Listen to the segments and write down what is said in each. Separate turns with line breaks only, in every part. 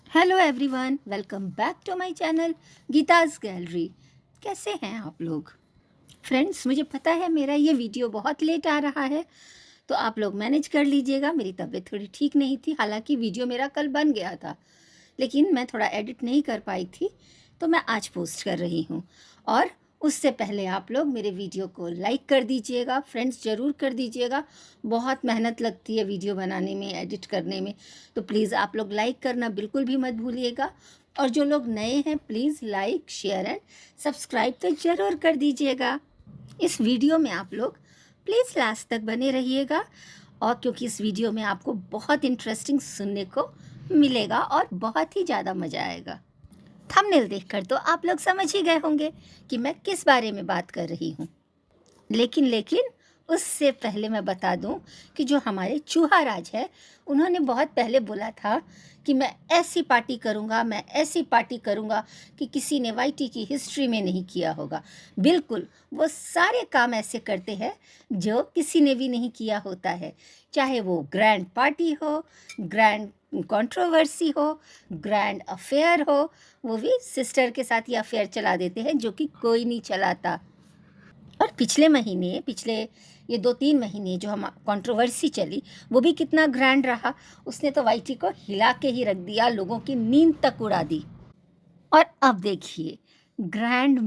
Hello everyone, welcome back to my channel Geeta's gallery. कैसे हैं आप लोग फ्रेंड्स? मुझे पता है मेरा ये वीडियो बहुत लेट आ रहा है, तो आप लोग मैनेज कर लीजिएगा। मेरी तबीयत थोड़ी ठीक नहीं थी, हालांकि वीडियो मेरा कल बन गया था, लेकिन मैं थोड़ा एडिट नहीं कर पाई थी, तो मैं आज पोस्ट कर रही हूँ। और उससे पहले आप लोग मेरे वीडियो को लाइक कर दीजिएगा फ्रेंड्स, ज़रूर कर दीजिएगा। बहुत मेहनत लगती है वीडियो बनाने में, एडिट करने में, तो प्लीज़ आप लोग लाइक करना बिल्कुल भी मत भूलिएगा। और जो लोग नए हैं please like, share and subscribe तो ज़रूर कर दीजिएगा। इस वीडियो में आप लोग प्लीज़ लास्ट तक बने रहिएगा, और क्योंकि इस वीडियो में आपको बहुत इंटरेस्टिंग सुनने को मिलेगा और बहुत ही ज़्यादा मज़ा आएगा। थंबनेल देखकर तो आप लोग समझ ही गए होंगे कि मैं किस बारे में बात कर रही हूँ। लेकिन उससे पहले मैं बता दूं कि जो हमारे चूहा राज है, उन्होंने बहुत पहले बोला था कि मैं ऐसी पार्टी करूंगा, मैं ऐसी पार्टी करूंगा कि किसी ने वाईटी की हिस्ट्री में नहीं किया होगा। बिल्कुल, वो सारे काम ऐसे करते हैं जो किसी ने भी नहीं किया होता है, चाहे वो ग्रैंड पार्टी हो, ग्रैंड कंट्रोवर्सी हो, ग्रैंड अफेयर हो। वो भी सिस्टर के साथ ये अफेयर चला देते हैं जो कि कोई नहीं चलाता। और पिछले ये 2-3 महीने जो हम कंट्रोवर्सी चली, वो भी कितना ग्रैंड रहा। उसने तो वाईटी को हिला के ही रख दिया, लोगों की नींद तक उड़ा दी। और अब देखिए, ग्रैंड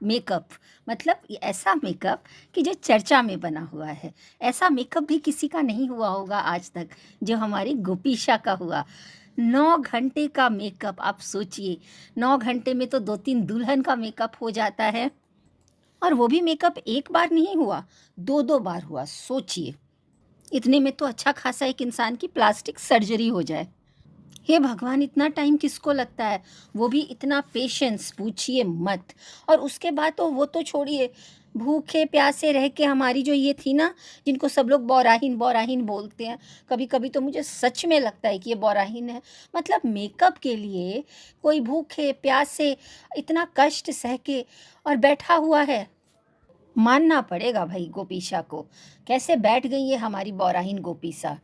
मेकअप, मतलब ये ऐसा मेकअप कि जो चर्चा में बना हुआ है। ऐसा मेकअप भी किसी का नहीं हुआ होगा आज तक जो हमारी गोपीशा का हुआ। 9 घंटे का मेकअप, आप सोचिए, 9 घंटे में तो 2-3 दुल्हन का मेकअप हो जाता है। और वो भी मेकअप एक बार नहीं हुआ, 2-2 बार हुआ। सोचिए, इतने में तो अच्छा खासा एक इंसान की प्लास्टिक सर्जरी हो जाए। हे भगवान, इतना टाइम किसको लगता है? वो भी इतना पेशेंस पूछिए मत। और उसके बाद तो वो तो छोड़िए, भूखे प्यासे रह के हमारी जो ये थी ना, जिनको सब लोग बौराहीन बौराहीन बोलते हैं, कभी कभी तो मुझे सच में लगता है कि ये बौराहीन है। मतलब मेकअप के लिए कोई भूखे प्यासे इतना कष्ट सह के और बैठा हुआ है। मानना पड़ेगा भाई गोपीशा को, कैसे बैठ गई है हमारी बौराहीन गोपीशा।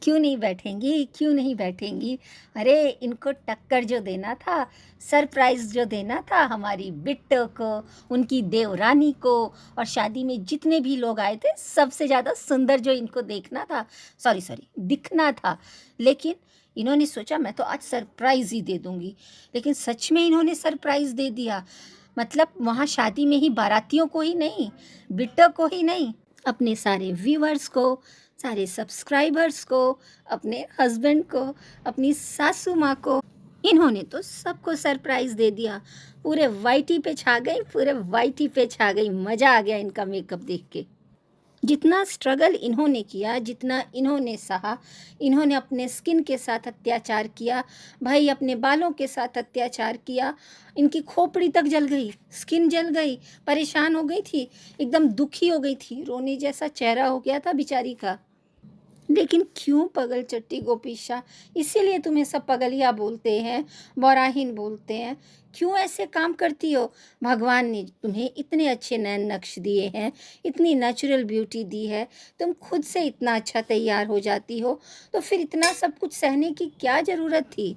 क्यों नहीं बैठेंगी, क्यों नहीं बैठेंगी? अरे इनको टक्कर जो देना था, सरप्राइज़ जो देना था हमारी बिट्टो को, उनकी देवरानी को, और शादी में जितने भी लोग आए थे, सबसे ज़्यादा सुंदर जो इनको देखना था, सॉरी दिखना था, लेकिन इन्होंने सोचा मैं तो आज सरप्राइज़ ही दे दूँगी। लेकिन सच में इन्होंने सरप्राइज़ दे दिया। मतलब वहाँ शादी में ही बारातियों को ही नहीं, बिट्टो को ही नहीं, अपने सारे व्यूअर्स को, सारे सब्सक्राइबर्स को, अपने हस्बैंड को, अपनी सासू माँ को, इन्होंने तो सबको सरप्राइज़ दे दिया। पूरे वाईटी पे छा गई, पूरे वाईटी पे छा गई। मज़ा आ गया इनका मेकअप देख के। जितना स्ट्रगल इन्होंने किया, जितना इन्होंने सहा, इन्होंने अपने स्किन के साथ अत्याचार किया, भाई अपने बालों के साथ अत्याचार किया। इनकी खोपड़ी तक जल गई, स्किन जल गई, परेशान हो गई थी, एकदम दुखी हो गई थी, रोने जैसा चेहरा हो गया था बेचारी का। लेकिन क्यों पगल चट्टी गोपीशा? इसीलिए तुम्हें सब पगलिया बोलते हैं, बौराहीन बोलते हैं। क्यों ऐसे काम करती हो? भगवान ने तुम्हें इतने अच्छे नैन नक्श दिए हैं, इतनी नेचुरल ब्यूटी दी है, तुम खुद से इतना अच्छा तैयार हो जाती हो, तो फिर इतना सब कुछ सहने की क्या ज़रूरत थी?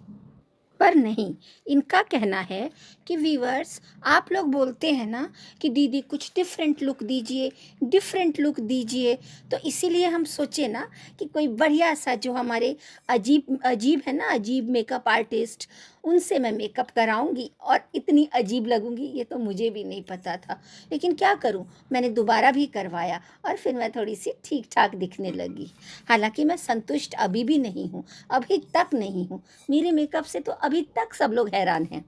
पर नहीं, इनका कहना है कि व्यूअर्स, आप लोग बोलते हैं ना कि दीदी कुछ डिफरेंट लुक दीजिए, डिफरेंट लुक दीजिए, तो इसीलिए हम सोचे ना कि कोई बढ़िया सा जो हमारे अजीब अजीब है ना, अजीब मेकअप आर्टिस्ट, उनसे मैं मेकअप कराऊंगी और इतनी अजीब लगूंगी, ये तो मुझे भी नहीं पता था। लेकिन क्या करूं, मैंने दोबारा भी करवाया और फिर मैं थोड़ी सी ठीक ठाक दिखने लगी। हालांकि मैं संतुष्ट अभी भी नहीं हूँ, अभी तक नहीं हूँ। मेरे मेकअप से तो अभी तक सब लोग हैरान हैं।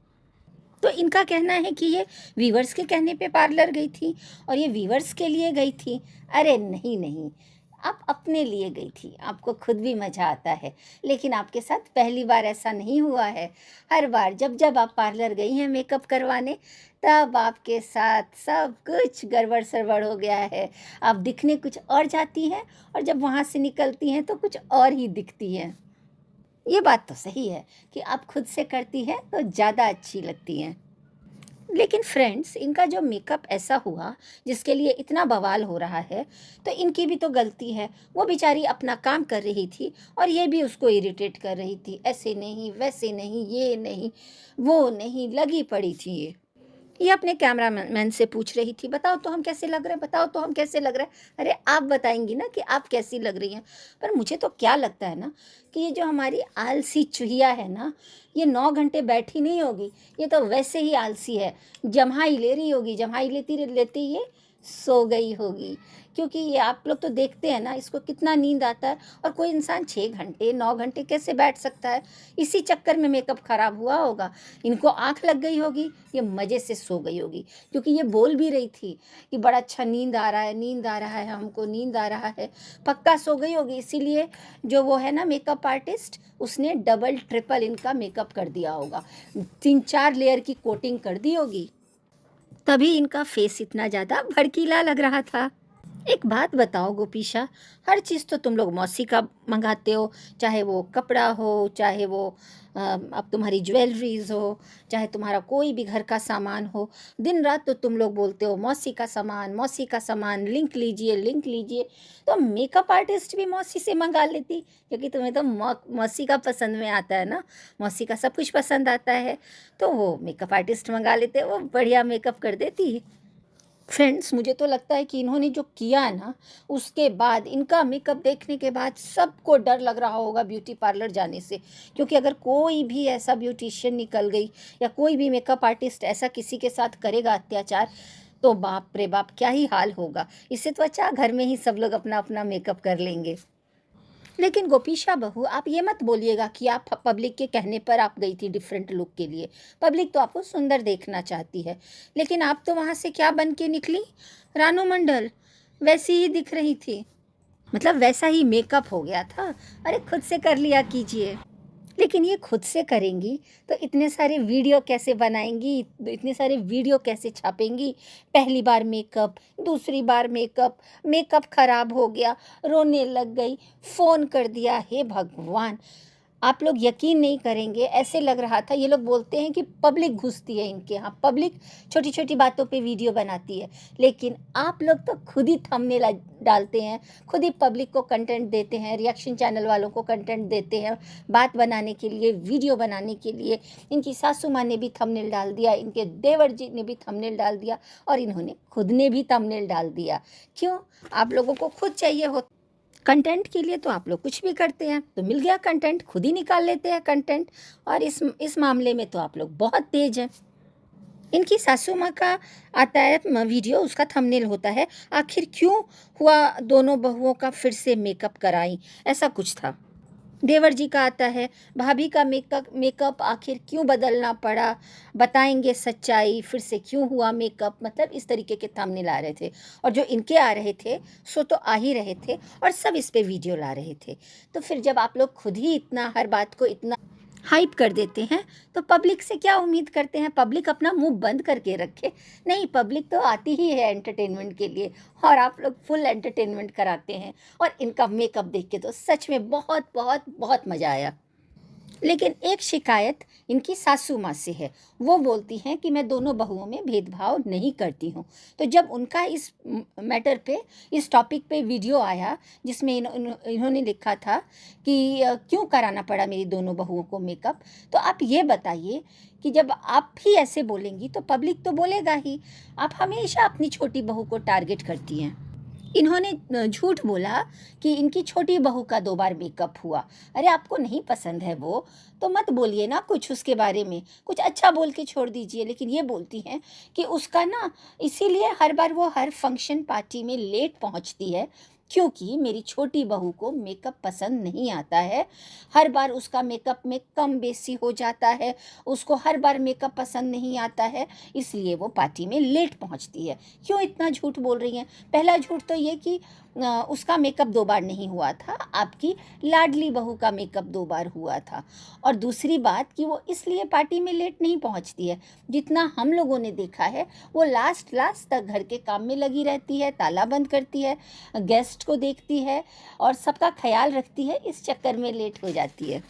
तो इनका कहना है कि ये व्यूवर्स के कहने पे पार्लर गई थी और ये व्यूवर्स के लिए गई थी। अरे नहीं, आप अपने लिए गई थी, आपको खुद भी मज़ा आता है, लेकिन आपके साथ पहली बार ऐसा नहीं हुआ है। हर बार जब जब आप पार्लर गई हैं मेकअप करवाने, तब आपके साथ सब कुछ गड़बड़ सड़बड़ हो गया है। आप दिखने कुछ और जाती हैं और जब वहाँ से निकलती हैं तो कुछ और ही दिखती हैं। ये बात तो सही है कि आप खुद से करती हैं तो ज़्यादा अच्छी लगती हैं। लेकिन फ्रेंड्स, इनका जो मेकअप ऐसा हुआ जिसके लिए इतना बवाल हो रहा है, तो इनकी भी तो गलती है। वो बेचारी अपना काम कर रही थी और ये भी उसको इरिटेट कर रही थी, ऐसे नहीं, वैसे नहीं, ये नहीं, वो नहीं, लगी पड़ी थी ये अपने कैमरा मैन से पूछ रही थी, बताओ तो हम कैसे लग रहे हैं, बताओ तो हम कैसे लग रहे हैं। अरे आप बताएंगी ना कि आप कैसी लग रही हैं। पर मुझे तो क्या लगता है ना कि ये जो हमारी आलसी चूहिया है ना, ये 9 घंटे बैठी नहीं होगी, ये तो वैसे ही आलसी है, जम्हाई ले रही होगी, जम्हाई लेती लेती ये सो गई होगी। क्योंकि ये आप लोग तो देखते हैं ना, इसको कितना नींद आता है, और कोई इंसान 6 घंटे 9 घंटे कैसे बैठ सकता है। इसी चक्कर में मेकअप खराब हुआ होगा, इनको आँख लग गई होगी, ये मज़े से सो गई होगी। क्योंकि ये बोल भी रही थी कि बड़ा अच्छा नींद आ रहा है, नींद आ रहा है, हमको नींद आ रहा है। पक्का सो गई होगी, इसीलिए जो वो है ना मेकअप आर्टिस्ट, उसने डबल ट्रिपल इनका मेकअप कर दिया होगा, 3-4 लेयर की कोटिंग कर दी होगी, तभी इनका फेस इतना ज़्यादा भड़कीला लग रहा था। एक बात बताओ गोपीशा, हर चीज़ तो तुम लोग मौसी का मंगाते हो, चाहे वो कपड़ा हो, चाहे वो अब तुम्हारी ज्वेलरीज हो, चाहे तुम्हारा कोई भी घर का सामान हो, दिन रात तो तुम लोग बोलते हो मौसी का सामान, मौसी का सामान, लिंक लीजिए, लिंक लीजिए। तो मेकअप आर्टिस्ट भी मौसी से मंगा लेती, क्योंकि तुम्हें तो मौसी का पसंद में आता है ना, मौसी का सब कुछ पसंद आता है, तो वो मेकअप आर्टिस्ट मंगा लेते, वो बढ़िया मेकअप कर देती। फ्रेंड्स, मुझे तो लगता है कि इन्होंने जो किया है ना, उसके बाद इनका मेकअप देखने के बाद सबको डर लग रहा होगा ब्यूटी पार्लर जाने से। क्योंकि अगर कोई भी ऐसा ब्यूटिशियन निकल गई या कोई भी मेकअप आर्टिस्ट ऐसा किसी के साथ करेगा अत्याचार, तो बाप रे बाप क्या ही हाल होगा। इससे तो अच्छा घर में ही सब लोग अपना अपना मेकअप कर लेंगे। लेकिन गोपीशा बहू, आप ये मत बोलिएगा कि आप पब्लिक के कहने पर आप गई थी डिफरेंट लुक के लिए। पब्लिक तो आपको सुंदर देखना चाहती है, लेकिन आप तो वहाँ से क्या बन के निकली? रानू मंडल वैसी ही दिख रही थी, मतलब वैसा ही मेकअप हो गया था। अरे खुद से कर लिया कीजिए। लेकिन ये खुद से करेंगी तो इतने सारे वीडियो कैसे बनाएंगी, इतने सारे वीडियो कैसे छापेंगी? पहली बार मेकअप, दूसरी बार मेकअप, मेकअप खराब हो गया, रोने लग गई, फ़ोन कर दिया। हे भगवान, आप लोग यकीन नहीं करेंगे, ऐसे लग रहा था, ये लोग बोलते हैं कि पब्लिक घुसती है इनके यहाँ, पब्लिक छोटी छोटी बातों पे वीडियो बनाती है, लेकिन आप लोग तो खुद ही थंबनेल डालते हैं, खुद ही पब्लिक को कंटेंट देते हैं, रिएक्शन चैनल वालों को कंटेंट देते हैं बात बनाने के लिए, वीडियो बनाने के लिए। इनकी सासू माँ ने भी थंबनेल डाल दिया, इनके देवर जी ने भी थंबनेल डाल दिया, और इन्होंने खुद ने भी थंबनेल डाल दिया। क्यों? आप लोगों को खुद चाहिए हो कंटेंट के लिए, तो आप लोग कुछ भी करते हैं, तो मिल गया कंटेंट, खुद ही निकाल लेते हैं कंटेंट। और इस मामले में तो आप लोग बहुत तेज हैं। इनकी सासू माँ का आता है वीडियो, उसका थंबनेल होता है, आखिर क्यों हुआ दोनों बहुओं का फिर से मेकअप कराई, ऐसा कुछ था। देवर जी का आता है, भाभी का मेकअप आखिर क्यों बदलना पड़ा, बताएंगे सच्चाई, फिर से क्यों हुआ मेकअप, मतलब इस तरीके के थंबनेल आ रहे थे। और जो इनके आ रहे थे सो तो आ ही रहे थे, और सब इस पे वीडियो ला रहे थे। तो फिर जब आप लोग खुद ही इतना हर बात को इतना हाइप कर देते हैं, तो पब्लिक से क्या उम्मीद करते हैं? पब्लिक अपना मुंह बंद करके रखे? नहीं, पब्लिक तो आती ही है एंटरटेनमेंट के लिए, और आप लोग फुल एंटरटेनमेंट कराते हैं। और इनका मेकअप देख के तो सच में बहुत बहुत बहुत मज़ा आया। लेकिन एक शिकायत इनकी सासू माँ से है, वो बोलती हैं कि मैं दोनों बहुओं में भेदभाव नहीं करती हूँ। तो जब उनका इस मैटर पे, इस टॉपिक पे वीडियो आया, जिसमें इन्होंने लिखा था कि क्यों कराना पड़ा मेरी दोनों बहुओं को मेकअप, तो आप ये बताइए कि जब आप ही ऐसे बोलेंगी तो पब्लिक तो बोलेगा ही। आप हमेशा अपनी छोटी बहू को टारगेट करती हैं। इन्होंने झूठ बोला कि इनकी छोटी बहू का 2 बार मेकअप हुआ। अरे आपको नहीं पसंद है वो, तो मत बोलिए ना कुछ उसके बारे में, कुछ अच्छा बोल के छोड़ दीजिए। लेकिन ये बोलती हैं कि उसका ना, इसीलिए हर बार वो हर फंक्शन पार्टी में लेट पहुंचती है, क्योंकि मेरी छोटी बहू को मेकअप पसंद नहीं आता है। हर बार उसका मेकअप में कम बेसी हो जाता है, उसको हर बार मेकअप पसंद नहीं आता है, इसलिए वो पार्टी में लेट पहुंचती है। क्यों इतना झूठ बोल रही हैं? पहला झूठ तो ये कि उसका मेकअप 2 बार नहीं हुआ था, आपकी लाडली बहू का मेकअप 2 बार हुआ था। और दूसरी बात कि वो इसलिए पार्टी में लेट नहीं पहुंचती है, जितना हम लोगों ने देखा है वो लास्ट तक घर के काम में लगी रहती है, ताला बंद करती है, गेस्ट को देखती है और सबका ख्याल रखती है, इस चक्कर में लेट हो जाती है।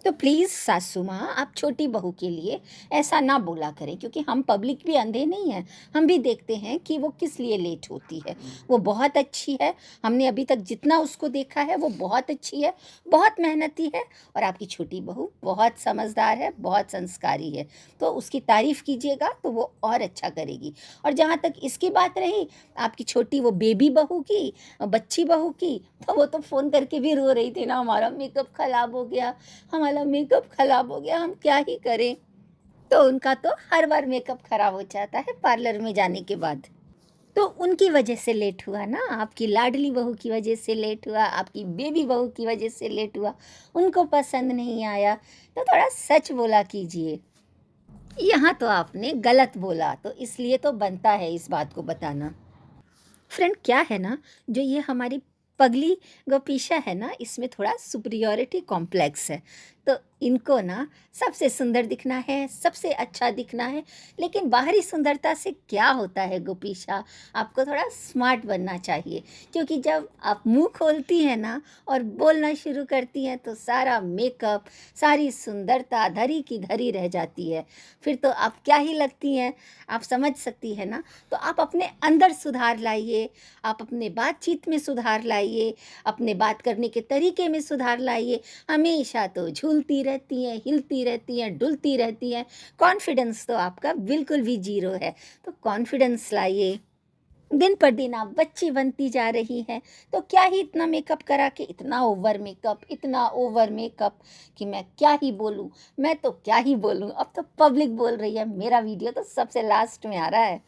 तो प्लीज़ सासू माँ, आप छोटी बहू के लिए ऐसा ना बोला करें, क्योंकि हम पब्लिक भी अंधे नहीं हैं। हम भी देखते हैं कि वो किस लिए लेट होती है। वो बहुत अच्छी है, हमने अभी तक जितना उसको देखा है वो बहुत अच्छी है, बहुत मेहनती है। और आपकी छोटी बहू बहुत समझदार है, बहुत संस्कारी है। तो उसकी तारीफ़ कीजिएगा तो वो और अच्छा करेगी। और जहाँ तक इसकी बात रही आपकी छोटी वो बेबी बहू की, बच्ची बहू की, तो वो तो फ़ोन करके भी रो रही थी ना, हमारा मेकअप ख़राब हो गया, हमारा मेकअप ख़राब हो गया, हम क्या ही करें। तो उनका तो हर बार मेकअप ख़राब हो जाता है पार्लर में जाने के बाद। तो उनकी वजह से लेट हुआ ना, आपकी लाडली बहू की वजह से लेट हुआ, आपकी बेबी बहू की वजह से लेट हुआ। उनको पसंद नहीं आया तो थोड़ा सच बोला कीजिए। यहाँ तो आपने गलत बोला, तो इसलिए तो बनता है इस बात को बताना। फ्रेंड क्या है ना, जो ये हमारी पगली गोपीशा है ना, इसमें थोड़ा सुपरियॉरिटी कॉम्प्लेक्स है। तो इनको ना सबसे सुंदर दिखना है, सबसे अच्छा दिखना है। लेकिन बाहरी सुंदरता से क्या होता है गोपीशा, आपको थोड़ा स्मार्ट बनना चाहिए। क्योंकि जब आप मुंह खोलती हैं ना और बोलना शुरू करती हैं तो सारा मेकअप, सारी सुंदरता धरी की धरी रह जाती है। फिर तो आप क्या ही लगती हैं, आप समझ सकती हैं ना। तो आप अपने अंदर सुधार लाइए, आप अपने बातचीत में सुधार लाइए, अपने बात करने के तरीके में सुधार लाइए। हमेशा तो झूलती रहती हैं, हिलती रहती हैं, डुलती रहती हैं। कॉन्फिडेंस तो आपका बिल्कुल भी ज़ीरो है। तो कॉन्फिडेंस लाइए। दिन पर दिन आप बच्ची बनती जा रही हैं, तो क्या ही इतना मेकअप करा के, इतना ओवर मेकअप, इतना ओवर मेकअप कि मैं क्या ही बोलूँ। मैं तो क्या ही बोलूँ, अब तो पब्लिक बोल रही है। मेरा वीडियो तो सबसे लास्ट में आ रहा है।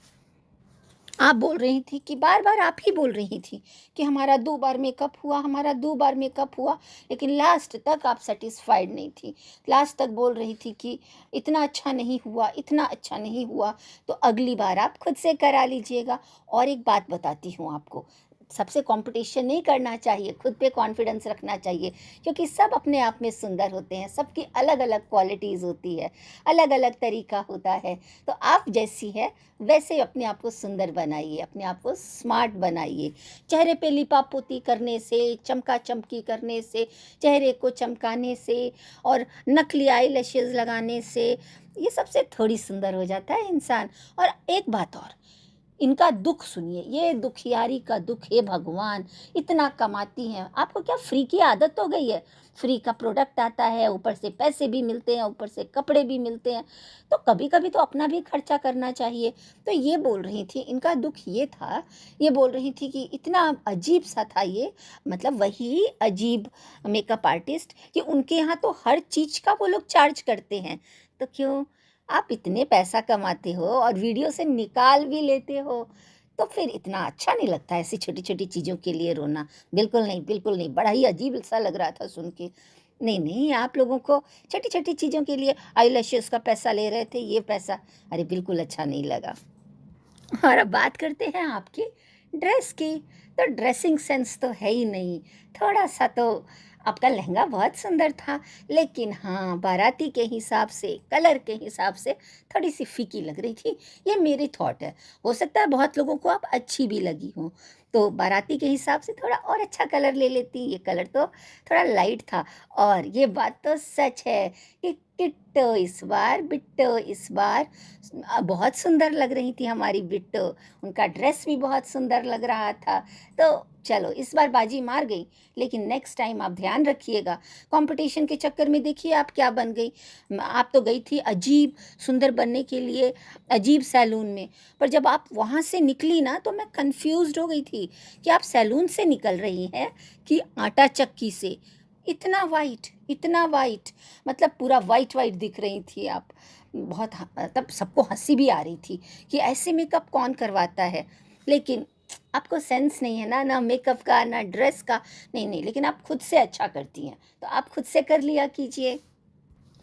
आप बोल रही थी कि बार-बार आप ही बोल रही थी कि हमारा 2 बार मेकअप हुआ, हमारा 2 बार मेकअप हुआ, लेकिन लास्ट तक आप सैटिस्फाइड नहीं थी। लास्ट तक बोल रही थी कि इतना अच्छा नहीं हुआ, इतना अच्छा नहीं हुआ, तो अगली बार आप खुद से करा लीजिएगा। और एक बात बताती हूँ आपको, सबसे कॉम्पिटिशन नहीं करना चाहिए, खुद पे कॉन्फिडेंस रखना चाहिए, क्योंकि सब अपने आप में सुंदर होते हैं, सबकी अलग-अलग क्वालिटीज़ होती है, अलग-अलग तरीका होता है। तो आप जैसी है वैसे अपने आप को सुंदर बनाइए, अपने आप को स्मार्ट बनाइए। चेहरे पे लिपा-पोती करने से, चमका-चमकी करने से, चेहरे को चमकाने से और नकली आईलैशेज़ लगाने से, ये सबसे थोड़ी सुंदर हो जाता है इंसान। और एक बात और, इनका दुख सुनिए, ये दुखियारी का दुख, हे भगवान, इतना कमाती हैं, आपको क्या फ्री की आदत हो गई है? फ्री का प्रोडक्ट आता है, ऊपर से पैसे भी मिलते हैं, ऊपर से कपड़े भी मिलते हैं, तो कभी-कभी तो अपना भी खर्चा करना चाहिए। तो ये बोल रही थी, इनका दुख ये था, ये बोल रही थी कि इतना अजीब-सा था ये, मतलब वही अजीब मेकअप आर्टिस्ट कि उनके यहाँ तो हर चीज़ का वो लोग चार्ज करते हैं। तो क्यों? आप इतने पैसा कमाते हो और वीडियो से निकाल भी लेते हो, तो फिर इतना अच्छा नहीं लगता ऐसी छोटी-छोटी चीज़ों के लिए रोना। बिल्कुल नहीं, बिल्कुल नहीं, बड़ा ही अजीब-सा लग रहा था सुन के। नहीं, नहीं, आप लोगों को छोटी-छोटी चीज़ों के लिए आईलैशेज़ का पैसा ले रहे थे, ये पैसा, अरे बिल्कुल अच्छा नहीं लगा। और अब बात करते हैं आपकी ड्रेस की। तो ड्रेसिंग सेंस तो है ही नहीं। थोड़ा-सा तो आपका लहंगा बहुत सुंदर था, लेकिन हाँ, बाराती के हिसाब से, कलर के हिसाब से थोड़ी-सी फीकी लग रही थी। ये मेरी थॉट है। हो सकता है बहुत लोगों को आप अच्छी भी लगी हों। तो बाराती के हिसाब से थोड़ा और अच्छा कलर ले लेती। ये कलर तो थोड़ा लाइट था। और ये बात तो सच है कि किट्टो इस बार, बिट्टो इस बार बहुत सुंदर लग रही थी हमारी बिट्टो। उनका ड्रेस भी बहुत सुंदर लग रहा था। तो चलो इस बार बाजी मार गई, लेकिन नेक्स्ट टाइम आप ध्यान रखिएगा। कंपटीशन के चक्कर में देखिए आप क्या बन गई। आप तो गई थी अजीब सुंदर बनने के लिए अजीब सैलून में, पर जब आप वहाँ से निकली ना तो मैं कंफ्यूज्ड हो गई थी कि आप सैलून से निकल रही हैं कि आटा चक्की से। इतना वाइट, इतना वाइट, मतलब पूरा वाइट वाइट दिख रही थी आप। बहुत तब सबको हंसी भी आ रही थी कि ऐसे मेकअप कौन करवाता है। लेकिन आपको सेंस नहीं है ना, ना मेकअप का ना ड्रेस का। नहीं नहीं, लेकिन आप खुद से अच्छा करती हैं, तो आप खुद से कर लिया कीजिए।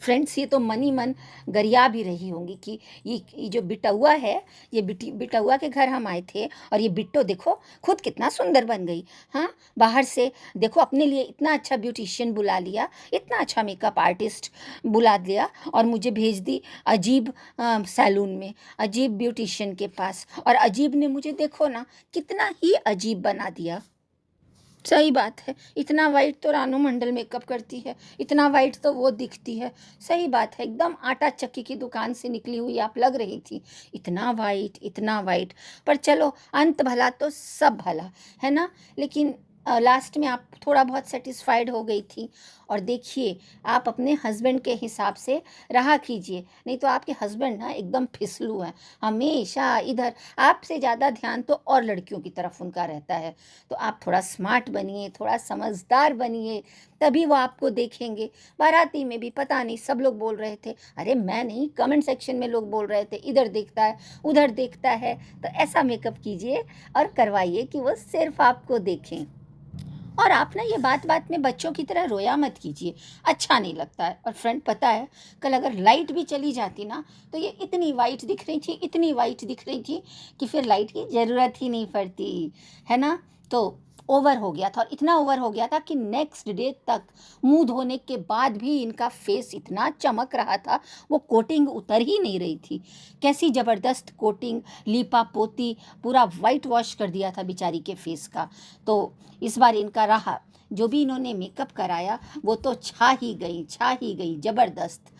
फ्रेंड्स ये तो मन ही मन गरिया भी रही होंगी कि ये जो बिटौआ है, ये बिटौआ के घर हम आए थे और ये बिट्टो देखो खुद कितना सुंदर बन गई। हाँ, बाहर से देखो अपने लिए इतना अच्छा ब्यूटिशियन बुला लिया, इतना अच्छा मेकअप आर्टिस्ट बुला लिया और मुझे भेज दी अजीब सैलून में, अजीब ब्यूटिशियन के पास। और अजीब ने मुझे देखो ना कितना ही अजीब बना दिया। सही बात है, इतना वाइट तो रानू मंडल मेकअप करती है, इतना वाइट तो वो दिखती है। सही बात है, एकदम आटा चक्की की दुकान से निकली हुई आप लग रही थी। इतना वाइट, इतना वाइट। पर चलो, अंत भला तो सब भला, है ना। लेकिन लास्ट में आप थोड़ा बहुत सेटिस्फाइड हो गई थी। और देखिए, आप अपने हस्बैंड के हिसाब से रहा कीजिए, नहीं तो आपके हस्बैंड ना एकदम फिसलू है। हमेशा इधर आपसे ज़्यादा ध्यान तो और लड़कियों की तरफ उनका रहता है। तो आप थोड़ा स्मार्ट बनिए, थोड़ा समझदार बनिए, तभी वो आपको देखेंगे। बाराती में भी पता नहीं सब लोग बोल रहे थे, अरे मैं नहीं, कमेंट सेक्शन में लोग बोल रहे थे इधर देखता है उधर देखता है। तो ऐसा मेकअप कीजिए और करवाइए कि वो सिर्फ आपको देखें। और आप ना ये बात बात में बच्चों की तरह रोया मत कीजिए, अच्छा नहीं लगता है। और फ्रेंड, पता है कल अगर लाइट भी चली जाती ना, तो ये इतनी वाइट दिख रही थी, इतनी वाइट दिख रही थी कि फिर लाइट की ज़रूरत ही नहीं पड़ती, है ना। तो ओवर हो गया था, और इतना ओवर हो गया था कि नेक्स्ट डे तक मुंह धोने के बाद भी इनका फेस इतना चमक रहा था, वो कोटिंग उतर ही नहीं रही थी। कैसी ज़बरदस्त कोटिंग, लीपा पोती, पूरा वाइट वॉश कर दिया था बेचारी के फेस का। तो इस बार इनका रहा, जो भी इन्होंने मेकअप कराया वो तो छा ही गई ज़बरदस्त।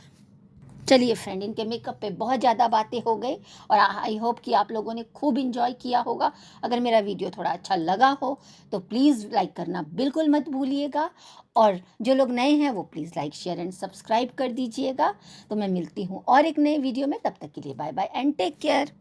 चलिए फ्रेंड, इनके मेकअप पे बहुत ज़्यादा बातें हो गई, और आई होप कि आप लोगों ने खूब इंजॉय किया होगा। अगर मेरा वीडियो थोड़ा अच्छा लगा हो तो प्लीज़ लाइक करना बिल्कुल मत भूलिएगा, और जो लोग नए हैं वो please like share and subscribe कर दीजिएगा। तो मैं मिलती हूँ और एक नए वीडियो में, तब तक के लिए bye bye and take care.